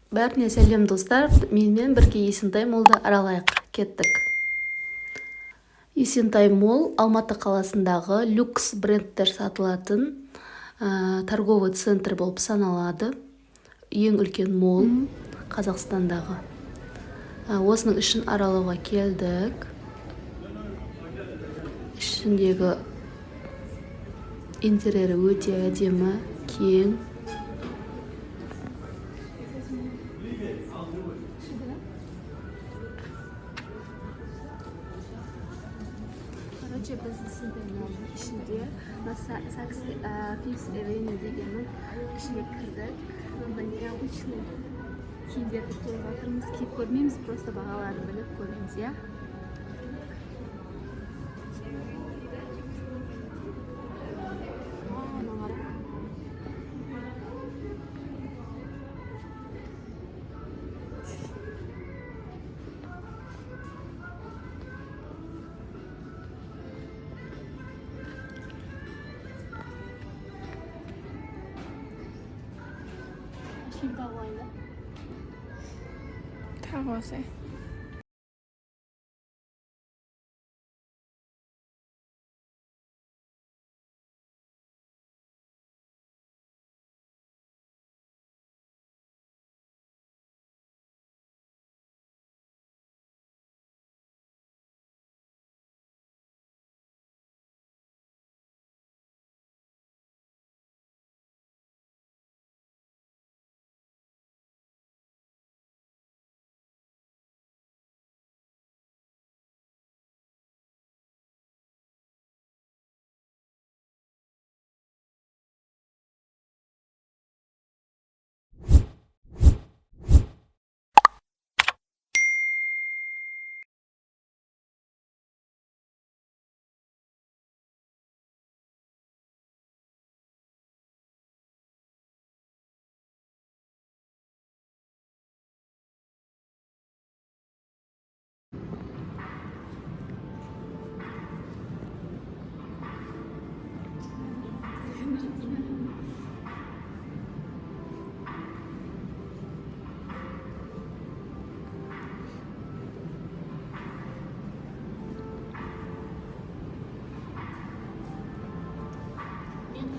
Бәріне сәлем достар, менімен бірге Есентай молды аралайық кеттік. Есентай мол Алматы қаласындағы люкс брендтер сатылатын торговый центр болып саналады. Ең үлкен мол Қазақстандағы. Осының ішін аралауға келдік. Ішіндегі интерьері өте әдемі, кең. Biz Есентайдың ішінде Saks Fifth Avenue дегеннің ішіне кірдік. Онда необычный киімдерді көріп отырмыз. Киіп көрмейміз, просто бағаларын біліп көреміз, я? 타고 오세요.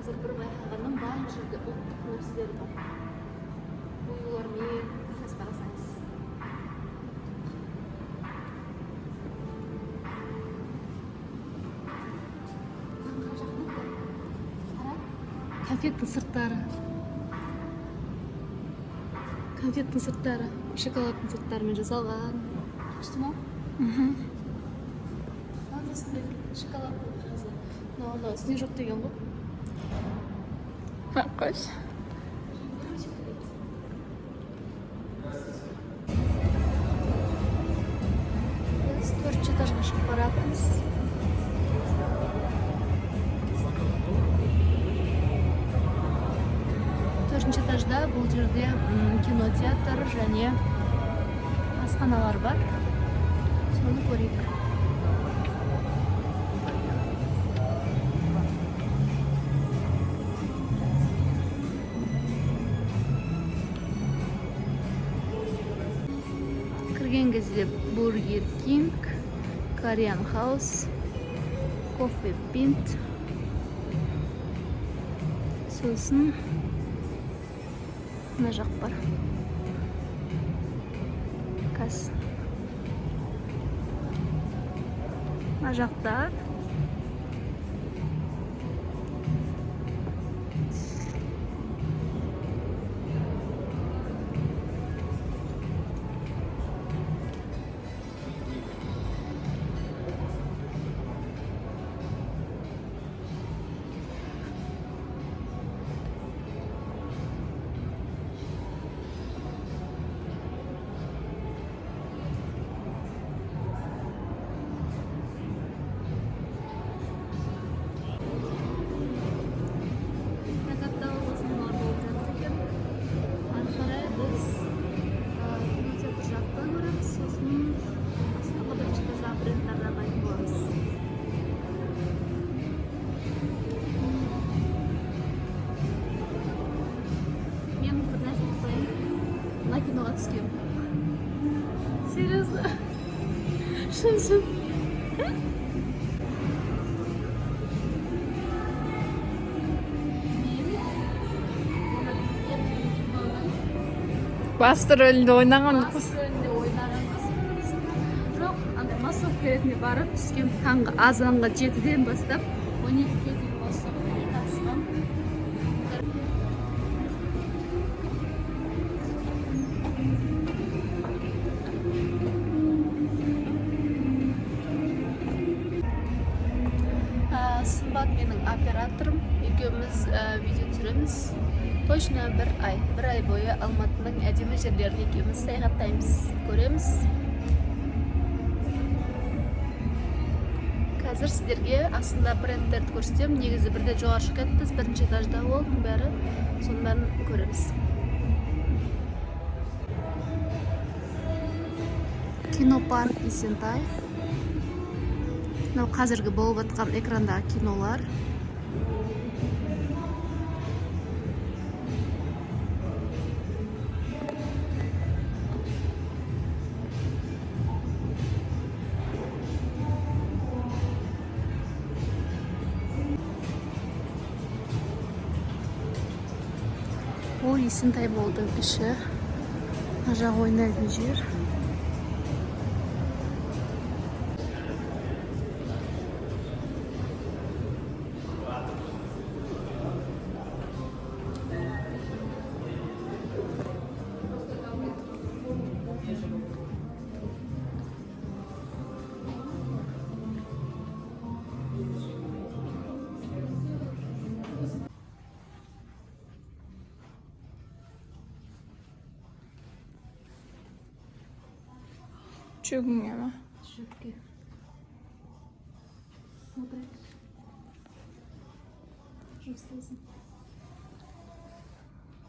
Қазір бір байқағаным барлық жерде ұлттық нәрселер бар. Оюлармен қазір қарасаңыз. Конфеттің сырттары. Конфеттің сырттары, шоколадтың сырттарымен жасалған. Күшті ма? Шоколадтың қазір. Мынау снежок деген ғой. Қош. Біз 4-ші этажға шығып баратырмыз. Төртінші этажда бұл жерде кинотеатр және асханалар бар. Соны көрейік. Кірген кезде Burger King, Korean House, Coffee Pint, сосын мына жақ бар. Касс. Мына жақта мына киноға түскем. Серьезно? Шын. Басты рөлінде ойнаған Басрөлінде ойнаған қыз. Жоқ, андай массовка ретінде барып түскем. Таңғы азанға 7-ден бастап 12-ге дейін массовкаға қатысқам. Сымбат менің операторым. Екеуміз видео түсіреміз. Точно бір ай бойы Алматының әдемі жерлерін екеуміз саяхаттаймыз, көреміз. Қазір сіздерге астында брендтерді көрсетем. Негізі бірде жоғары шығып кетті, бірінші этажда ол, бәрі соның бәрін көреміз. Кинопарк Есентай. Мынау қазіргі болып жатқан экрандағы кинолар. Ол Есентай болдың іші. Ажақ ойнайтын жер. Çökün ama. Шөпке. Смотри. Жестосың.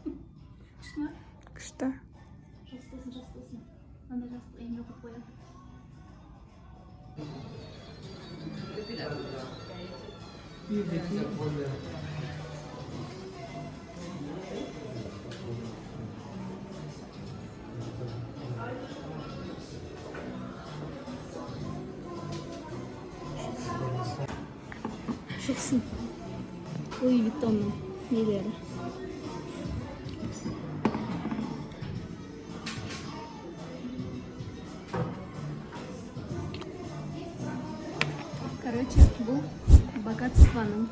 Күшті ма? Күшті. Жестосың. Анда жастық ең жоғып қоям. Шықсын. Луи Виттонның нелері. Короче, бұл богатствоның.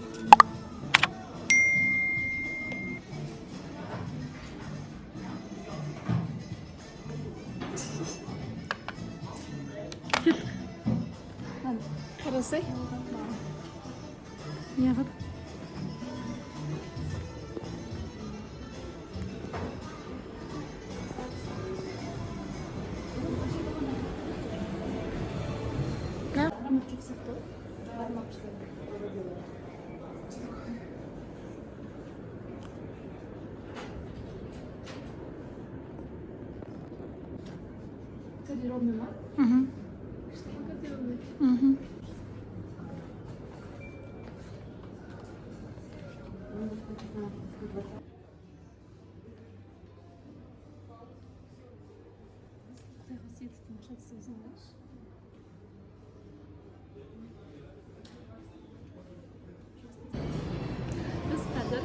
Қарасай. Неғып? Кодированный ма? Угу. Что кодированный? Угу. Қытайға сетіктің шатысы өзіңдеш. Біз қазір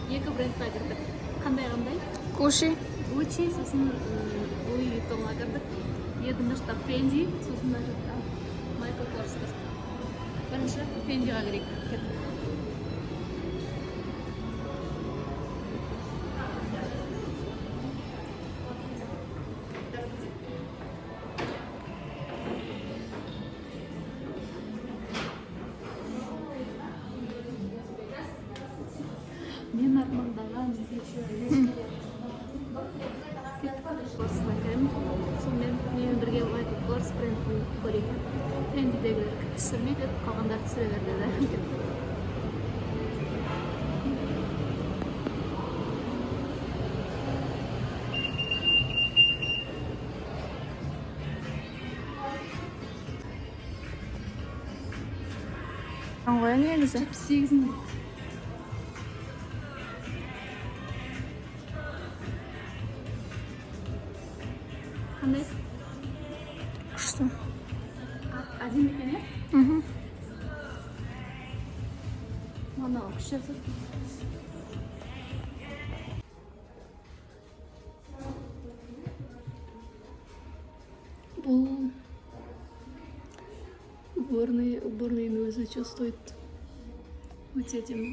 екі брендқа кірдік. Қандай? Куши. Gucci, сосын Louis Vuittonға кірдік. Енді мына жақта Fendi, сосын мына жақта Michael Kors тұр. Бірінші Fendiға кірейік. Кеттік. Мен армандаған Корсқа кірем. Сонымен мен бірге Michael Kors брендін көрейік. Фендидегілер түсірмейді, қалғандар түсіре берді. Қанғоя негізі? 78 мың. Қандай? Күшті. Әдемі екен, иә? Мхм. Мынау күшті жазады. Бұл уборныйның өзі что стоит? Өте әдемі.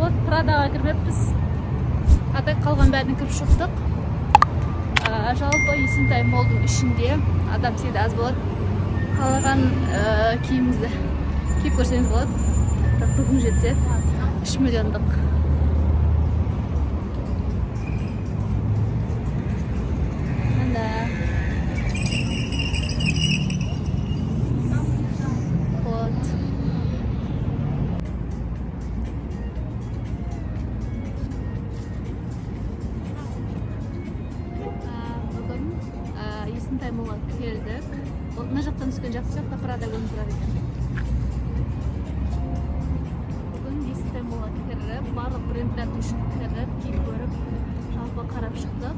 Вот Прадаға кірмеппіз. Ата қалған бәріне кіріп шықтық. Жалпы Есентай молдың ішінде адам сегде аз болады. Қалаған киіміңізді киіп көрсеңіз болады. Бірақ бүгін жетсе 3 миллиондық. Мында. Вот. Бүгін Есентай молға келдік. Мына жақтан түскен жақсы жақта Прада көрініп тұрады екен. Бүгін Есентай молға кіріп, барлық брендтердің ішін кіріп, киіп көріп, жалпы қарап шықтық.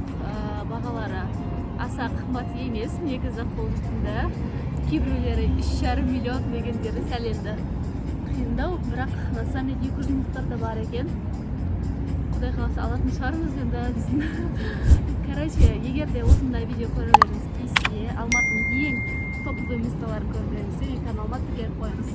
Бағалары аса қымбат емес, негізі қолжетімді. Кейбіреулері 3,5 миллион дегендері сәл енді қиындау, бірақ на самом деле 200 мыңдықтар да бар екен. Құдай қаласа алатын шығармыз енді біздің. Короче, егер де осындай видео көрулеріңіз келсе, Алматының ең топовый месталарын көргіңіз келсе, каналыма тіркеліп қойыңыз.